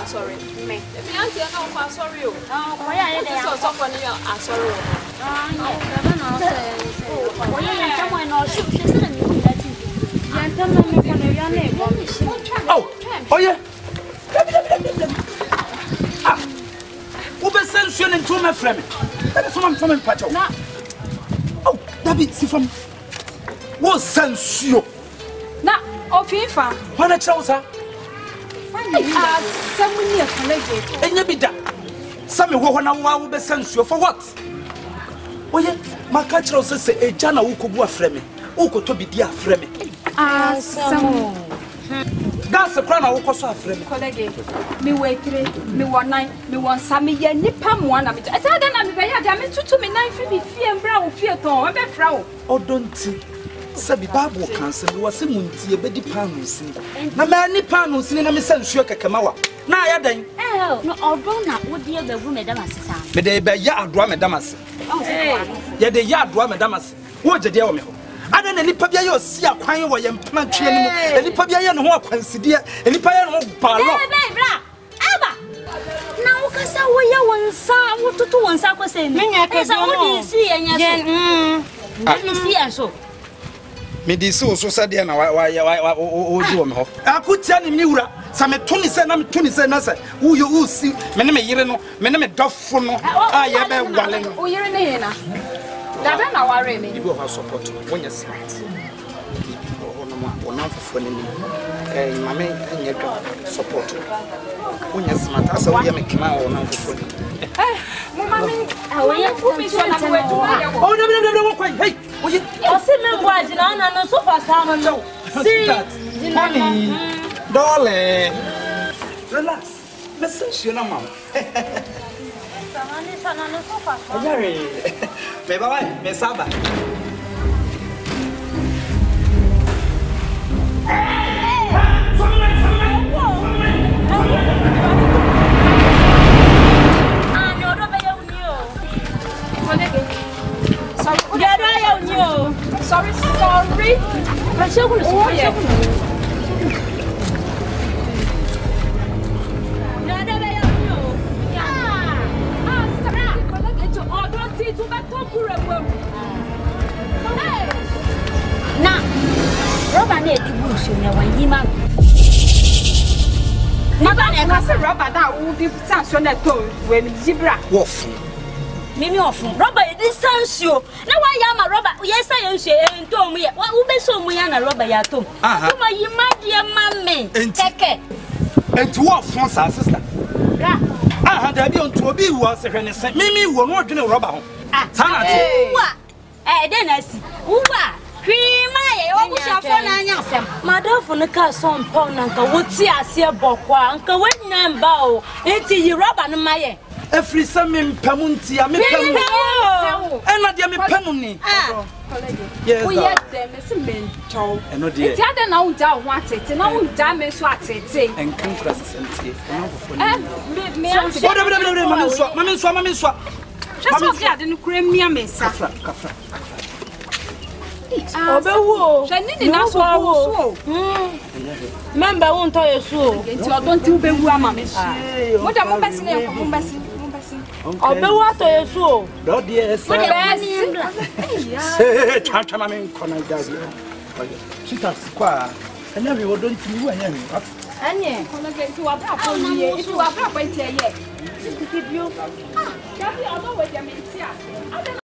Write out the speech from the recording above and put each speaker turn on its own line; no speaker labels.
sorry. Me. If you auntie no sorry. Oh, why are you so funny? I'm sorry.
Oh yeah. Ube sensual into my friend. That is someone from Pacho. Oh, David, see from what sensual?
Na ofifa.
What a trouser.
Someone near college.
And you be that. Some will now be sensual for what? Oh yeah, my cultural says a jana who could be a friend. Who could to be dear friend?
Some.
That's a crown of a friend.
Colleague, me wait, me 1 night, me 1 Sammy, Nipam 1 of it. I tell them I'm very damaged to me 9 feet and brown fear to a frau.
Oh, don't Sabi Babu Council was a munti a bedi panus. Na many panus in a missensual Kamawa. Now, I then.
Oh, no, or would be the woman Damas.
But they be yard drama Damas. Yet the yard drama Damas. What's the deal? I don't any pabia see a quine or young pantry and the pabia and walk and see any pia of Palo.
Now, because I will say, what to do once I was saying, I see and let me see and so.
Midi so sad and why I could tell him you some 27 nasa who you see many me dofuno ah ya be wale
o yere ne yena da be na ware me
you have support when you smart ona for ni mama enye support when you smart as we me kema ona for ni
mama me awon fu mi so na we do
oh no hey oye
o se me boaji na ona no so fast no see
honey darling relax message you na mama
Samani sana no so fast
Jerry me baba me saba
Sorry.
Na Roba na edi bush na wan yi ma.
Na ba na ka se Roba da wo di sanso na to we mi jibra.
Wolf.
Mimi ofun Roba edi sanso. Na wa ya ma Roba ye sa ye nhwe entom ye. Wa wo be so mu ya na Roba ya tom. Tuma yi ma de ma me. Keke.
Enti wo fon sa sister.
Ra.
Da bi on to obi wo se hwe ne se. Mimi wo no odwene Roba ho. Sana te.
Wa. Den asi. Wa. Krima ye obushafo na anya asem. Madafo ne ka son pon na nka woti ase bokwa nka wanya mba o. Enti yi Roba no maye.
Every some pamunti, I make and I am a penny. Yes,
we had them as a mentor.
And no dear,
I don't know that want it, and I will damage what it
and contrast and say, Mammy swap. Just what I didn't cream near me, Safra.
Oh, I need enough so.
Member won't tell you so.
Don't you be mammy? What am I messing?
Obe wato yesu
do dear say chamchamin kona gazi chita kwa anya we don't you anya me
anya kona get to abra for ye if you abra kwa tie ye